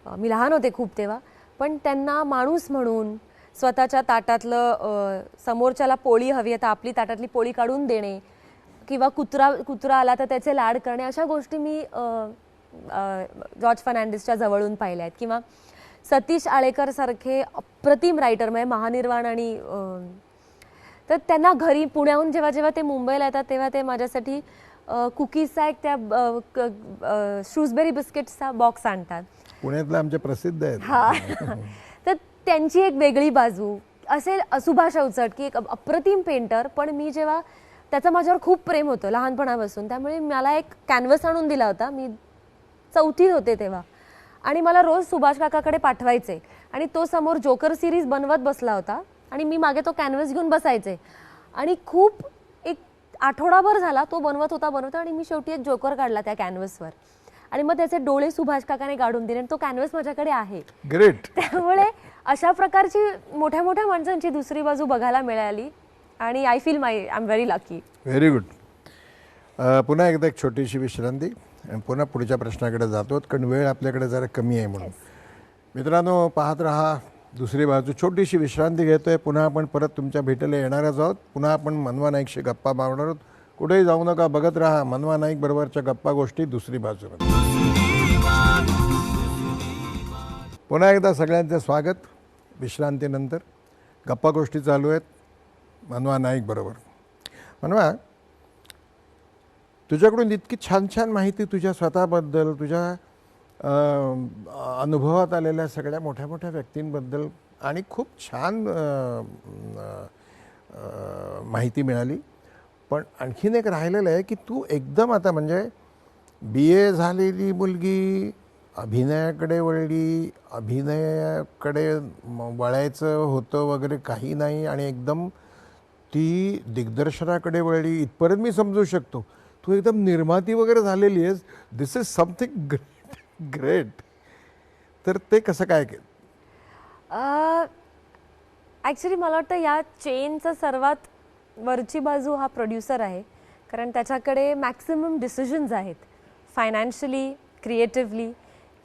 मी लहान होते खूप तेव्हा, पण त्यांना माणूस म्हणून स्वतःच्या ताटातलं समोरच्याला पोळी हवी आहे तर आपली ताटातली पोळी काढून देणे, किंवा कुत्रा आला तर त्याचे लाड करणे, अशा गोष्टी मी जॉर्ज फर्नांडिसच्या जवळून पाहिल्या आहेत. किंवा सतीश आळेकर सारखे अप्रतिम रायटर, म्हणजे महानिर्वाण, आणि तर त्यांना घरी पुण्याहून जेव्हा जेव्हा ते मुंबईला येतात तेव्हा ते माझ्यासाठी कुकीजचा एक त्या श्रूसबेरी बिस्किट्सचा बॉक्स आणतात. पुण्यातलं आमचे प्रसिद्ध आहेत. हा तर त्यांची एक वेगळी बाजू असेल. सुभाष अवचट की एक अप्रतिम पेंटर, पण मी जेव्हा त्याचं माझ्यावर खूप प्रेम होतं लहानपणापासून, त्यामुळे मला एक कॅनव्हस आणून दिला होता. मी 4थीत होते तेव्हा, आणि मला रोज सुभाष काकाकडे पाठवायचे आणि तो समोर जोकर सिरीज बनवत बसला होता आणि मी मागे तो कॅनव्हस घेऊन बसायचे. आणि खूप एक आठवडाभर झाला तो बनवत होता आणि मी शेवटी एक जोकर काढला त्या कॅनव्हसवर आणि मग त्याचे डोळे सुभाष काकाने काढून दिले आणि तो कॅनव्हस माझ्याकडे आहे. ग्रेट. त्यामुळे अशा प्रकारची मोठ्या मोठ्या माणसांची दुसरी बाजू बघायला मिळाली आणि I feel I am very lucky. Very good. पुन्हा एकदा एक छोटीशी विश्रांती, पुन्हा पुढच्या प्रश्नाकडे जातो, कारण वेळ आपल्याकडे जरा कमी आहे म्हणून. मित्रांनो, पाहत रहा दुसरी बाजू छोटीशी विश्रांती घेतोय. पुन्हा आपण परत तुमच्या भेटीला येणारच आहोत. पुन्हा आपण मनवा नाईकशी गप्पा मारणार आहोत. कुठेही जाऊ नका, बघत राहा मनवा नाईक बरोबरच्या गप्पा गोष्टी दुसरी बाजूमध्ये. पुन्हा एकदा सगळ्यांचं स्वागत. विश्रांतीनंतर गप्पा गोष्टी चालू आहेत मनवा नाईक बरोबर. मनवा, तुझ्याकडून इतकी छान छान माहिती तुझ्या स्वतःबद्दल, तुझ्या अनुभवात आलेल्या सगळ्या मोठ्या मोठ्या व्यक्तींबद्दल आणि खूप छान माहिती मिळाली. पण आणखीन एक राहिलेलं आहे की तू एकदम आता म्हणजे BA झालेली मुलगी अभिनयाकडे वळली, अभिनयाकडे वळायचं होतं वगैरे काही नाही आणि एकदम ती दिग्दर्शनाकडे वळली इथपर्यंत मी समजू शकतो. तू एकदम निर्माती वगैरे झालेली आहेस. दिस इज समथिंग ग्रेट. तर ते कसं काय केलं? ॲक्च्युली मला वाटतं या चेनचं सर्वात वरची बाजू हा प्रोड्युसर आहे, कारण त्याच्याकडे मॅक्सिमम डिसिजन्स आहेत फायनान्शियली, क्रिएटिव्हली,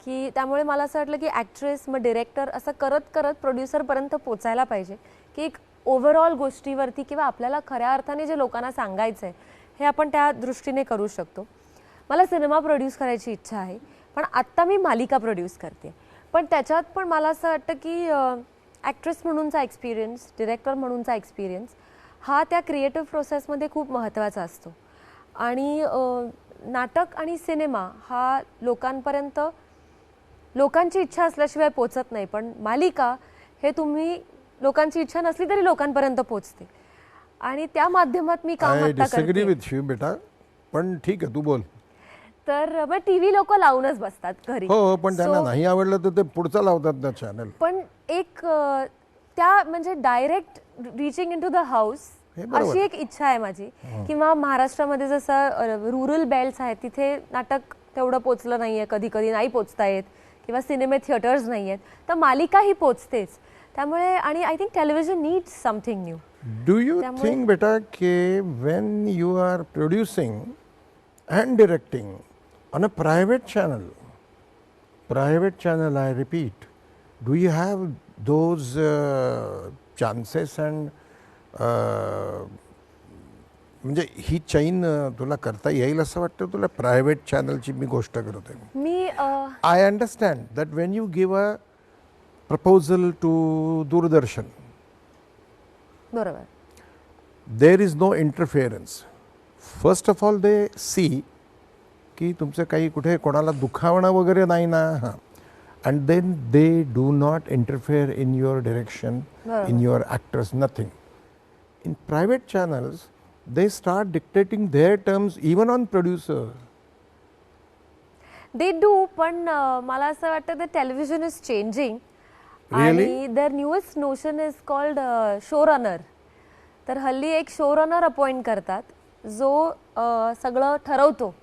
की त्यामुळे मला असं वाटलं की ॲक्ट्रेस मग डिरेक्टर असं करत करत प्रोड्युसरपर्यंत पोचायला पाहिजे की एक ओव्हरऑल गोष्टीवरती किंवा आपल्याला खऱ्या अर्थाने जे लोकांना सांगायचं आहे हे आपण त्या दृष्टीने करू शकतो. मला सिनेमा प्रोड्यूस करायची इच्छा आहे, पण आत्ता मी मालिका प्रोड्यूस करते. पण त्याच्यात पण मला असं वाटतं की ॲक्ट्रेस म्हणूनचा एक्सपिरियन्स, डिरेक्टर म्हणूनचा एक्सपिरियन्स हा त्या क्रिएटिव्ह प्रोसेसमध्ये खूप महत्त्वाचा असतो. आणि नाटक आणि सिनेमा हा लोकांपर्यंत लोकांची इच्छा असल्याशिवाय पोचत नाही, पण मालिका हे तुम्ही लोकांची इच्छा नसली तरी लोकांपर्यंत पोचते. आणि त्या माध्यमात मी काम आता डिसएग्री विथ यू बेटा, पण ठीक आहे तू बोल. तर मग TV लोक लावूनच बसतात घरी. हो, पण त्यांना नाही आवडलं तर ते पुढचं लावतात ना चॅनल. पण एक त्या म्हणजे direct reaching in to the house अशी एक इच्छा आहे माझी. किंवा महाराष्ट्रामध्ये जसं रुरल बेल्ट्स आहेत तिथे नाटक तेवढं पोचलं नाहीये, कधी कधी नाही पोचता येत, किंवा सिनेमे थिएटर्स नाही आहेत, तर मालिका ही पोचतेच. त्यामुळे आणि I think television needs something new. Do you think बेटा की when you are producing and directing on a private channel, I repeat, do you have those chances and म्हणजे ही चैन तुला करता येईल असं वाटतं तुला? प्रायव्हेट चॅनलची मी गोष्ट करतोय मी. I understand that when you give a proposal to Doordarshan, बरोबर, there is no interference. First of all they see की तुमचं काही कुठे कोणाला दुखावणं वगैरे नाही ना. हां. And then they do not interfere in your direction, in your actors, nothing. In private channels they start dictating their terms even on producer. They do, पण मला असं वाटतं ते टेलिव्हिजन इज चेंजिंग. आणि their newest notion is called show runner. तर हल्ली एक show runner appoint करतात जो सगळं ठरवतो,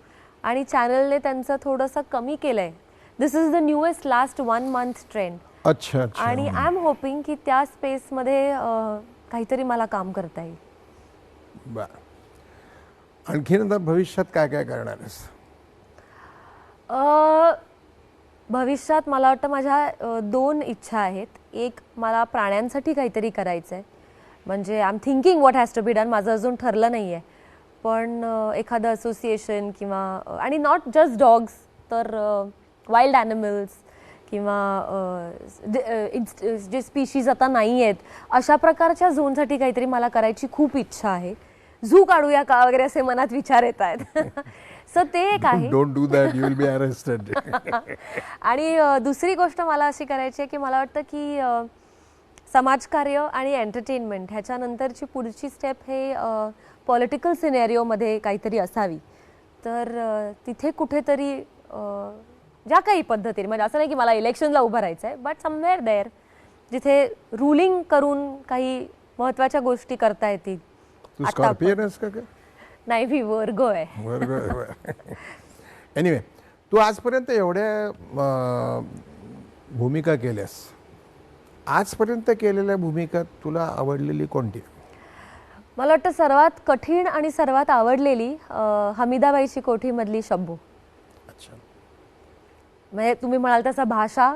आणि चॅनलने त्यांचं थोडंसं कमी केलंय. This is the newest last 1 month trend. अच्छा. आणि आय एम होपिंग की त्या स्पेसमध्ये काहीतरी मला काम करता येईल. बरं, आणखीन आता भविष्यात काय काय करणार आहेस? भविष्यात मला वाटतं माझ्या 2 इच्छा आहेत. एक, मला प्राण्यांसाठी काहीतरी करायचं आहे, म्हणजे I am thinking what has to be done. माझं अजून ठरलं नाही आहे, पण एखादं असोसिएशन किंवा, आणि नॉट जस्ट डॉग्स, तर वाईल्ड ॲनिमल्स किंवा जे स्पीशीज आता नाही आहेत अशा प्रकारच्या झोनसाठी काहीतरी मला करायची खूप इच्छा आहे. झू काढूया का वगैरे असे मनात विचार येत आहेत. सो ते एक आहे. Don't do that, you will be arrested. आणि दुसरी गोष्ट मला अशी करायची आहे की मला वाटतं की समाजकार्य आणि एंटरटेनमेंट ह्याच्यानंतरची पुढची स्टेप हे पॉलिटिकल सिनेरिओमध्ये काहीतरी असावी. तर तिथे कुठेतरी ज्या काही पद्धतीने, म्हणजे असं नाही की मला इलेक्शनला उभं राहायचं आहे, बट समवेअर देअर जिथे रुलिंग करून काही महत्त्वाच्या गोष्टी करता येतील. तू स्कॉर्पियन आहेस का? नाही, मी वर्ग आहे. एनिवे, तू आजपर्यंत एवढ्या भूमिका केल्यास, आजपर्यंत केलेल्या भूमिका तुला आवडलेली कोणती? मला वाटतं सर्वात कठीण आणि सर्वात आवडलेली हमीदाबाईची कोठीमधली शंभू. अच्छा. म्हणजे तुम्ही म्हणाल तसं भाषा,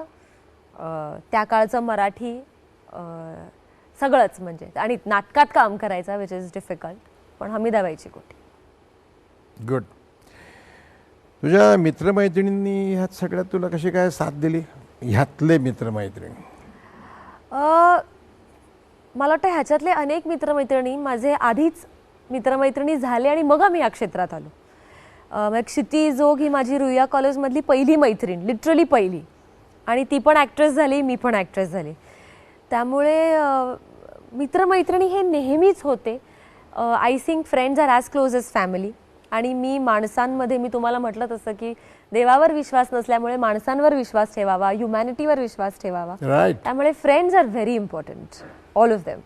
त्या काळचं मराठी, सगळंच म्हणजे. आणि नाटकात काम करायचं विच इज डिफिकल्ट, पण हमीदाबाईची कोठी. गुड. तुझ्या मित्रमैत्रिणींनी ह्यात सगळ्यात तुला कशी काय साथ दिली, ह्यातले मित्रमैत्रिणी? मला वाटतं ह्याच्यातले अनेक मित्रमैत्रिणी माझे आधीच मित्रमैत्रिणी झाले आणि मग आम्ही या क्षेत्रात आलो. क्षिती जोग ही माझी रुईया कॉलेजमधली पहिली मैत्रीण, लिटरली पहिली, आणि ती पण ॲक्ट्रेस झाली, मी पण ॲक्ट्रेस झाली. त्यामुळे मित्रमैत्रिणी हे नेहमीच होते. I think friends are as close as family. आणि मी माणसांमध्ये, मी तुम्हाला म्हटलं तसं की देवावर विश्वास नसल्यामुळे माणसांवर विश्वास ठेवावा, ह्युमॅनिटीवर विश्वास ठेवावा. राईट. त्यामुळे friends are very important, all of them.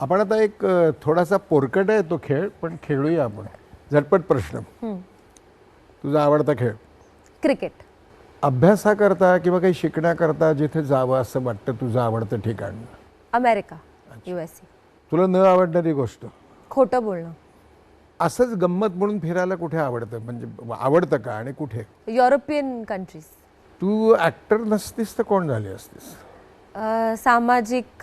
आपण आता एक थोडासा पोरकट आहे तो खेळ, पण खेळूया आपण. झटपट प्रश्न. तुझा आवडता खेळ? क्रिकेट. अभ्यासाकरता किंवा काही शिकण्याकरता जिथे जावं असं वाटतं तुझं आवडतं ठिकाण? America, USA. तुला न आवडणारी गोष्ट? खोटं बोलणं. असंच गंमत म्हणून फिरायला कुठे आवडतं, म्हणजे आवडतं का आणि कुठे? European countries. तू ॲक्टर नसतीस तर कोण झाली असतीस? सामाजिक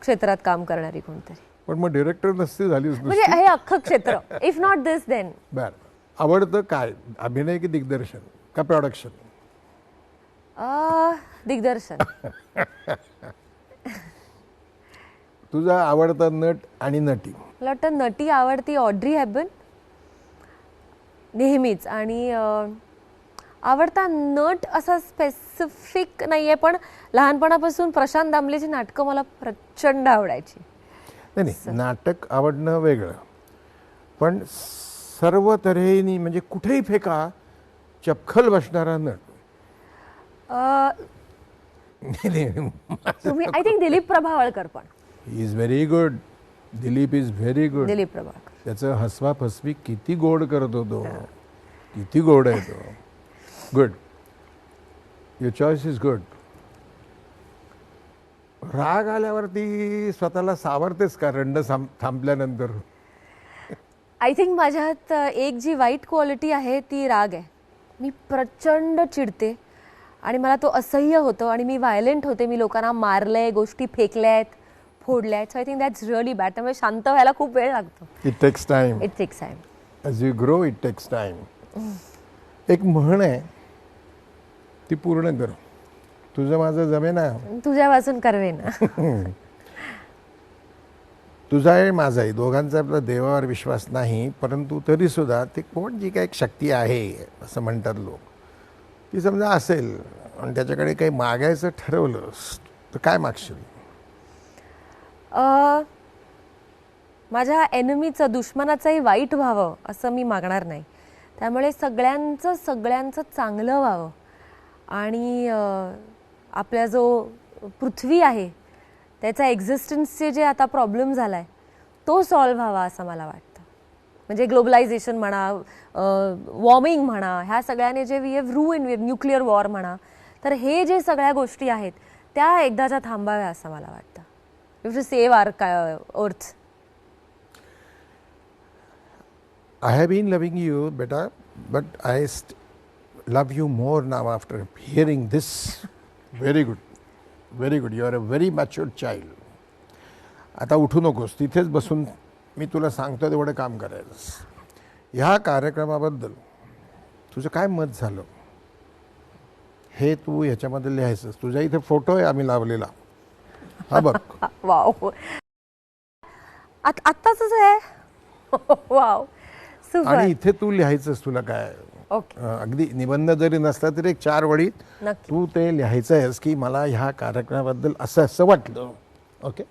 क्षेत्रात काम करणारी कोणतरी. पण मग डिरेक्टर नसती झालीस? म्हणजे हे अख्खं क्षेत्र. If not this then. बरं. आवडतं काय, अभिनय की दिग्दर्शन का प्रोडक्शन? दिग्दर्शन. तुझा आवडता नट आणि नटी? मला वाटतं नटी आवडती ऑड्री हेपबर्न नेहमीच. आणि आवडता नट असा स्पेसिफिक नाही आहे, पण लहानपणापासून प्रशांत दामलेची नाटकं मला प्रचंड आवडायची. नाही नाही, नाटक आवडणं वेगळं, पण सर्व तऱ्हेने म्हणजे कुठेही फेका चपखल बसणारा नट. तुम्ही आय थिंक दिलीप प्रभावळकर पण. He is very good. Dilip is very good. Dilip Prabhavalkar. त्याचं हसवा फसवी किती गोड करतो तो, किती गोड आहे तो. Good. Your choice is good. राग आल्यावरती स्वतःला सावरतेस का रंड थांबल्यानंतर? आय थिंक माझ्यात एक जी वाईट क्वालिटी आहे ती राग आहे. मी प्रचंड चिडते आणि मला तो असह्य होतो आणि मी व्हायलेंट होते. मी लोकांना मारलंय, गोष्टी फेकल्या आहेत, फोडल्या आहेत. So I think that's really bad. त्यामुळे शांत व्हायला खूप वेळ लागतो. It takes time. It takes time. As you grow it takes time. एक म्हण आहे ती पूर्ण कर. तुझं माझं जमे ना, तुझ्या वाचून करवे ना. तुझा आहे माझाही, दोघांचा आपला देवावर विश्वास नाही, परंतु तरीसुद्धा ते कोण जी काही शक्ती आहे असं म्हणतात लोक, ती समजा असेल आणि त्याच्याकडे काही मागायचं ठरवलंस तर काय मागशील? माझ्या एनिमीचं, दुश्मनाचंही वाईट व्हावं असं मी मागणार नाही. त्यामुळे सगळ्यांचं चांगलं व्हावं आणि आपल्या जो पृथ्वी आहे त्याचा एक्झिस्टन्सचे जे आता प्रॉब्लेम झाला आहे तो सॉल्व्ह व्हावा असं मला वाटतं. म्हणजे ग्लोबलायझेशन म्हणा, वॉर्मिंग म्हणा, ह्या सगळ्याने जे we have ruined, nuclear war म्हणा, तर हे जे सगळ्या गोष्टी आहेत त्या एकदाच्या थांबाव्या असं मला वाटतं. We have to save our earth. I have been loving you, beta, but I love you more now after hearing this. Very good, very good. You are a very mature child. आता उठू नकोस, तिथेच बसून मी तुला सांगतो तेवढं काम करायचं. ह्या कार्यक्रमाबद्दल तुझं काय मत झालं हे तू ह्याच्यामध्ये लिहायचंस. तुझ्या इथे फोटो आहे आम्ही लावलेला, हा बघ. वाव, आत्ताच आहे. वाव, आणि इथे तू लिहायचंस तुला काय, अगदी निबंध जरी नसला तरी एक 4 वळीत तू ते लिहायचं आहेस की मला ह्या कार्यक्रमाबद्दल असं असं वाटलं. ओके.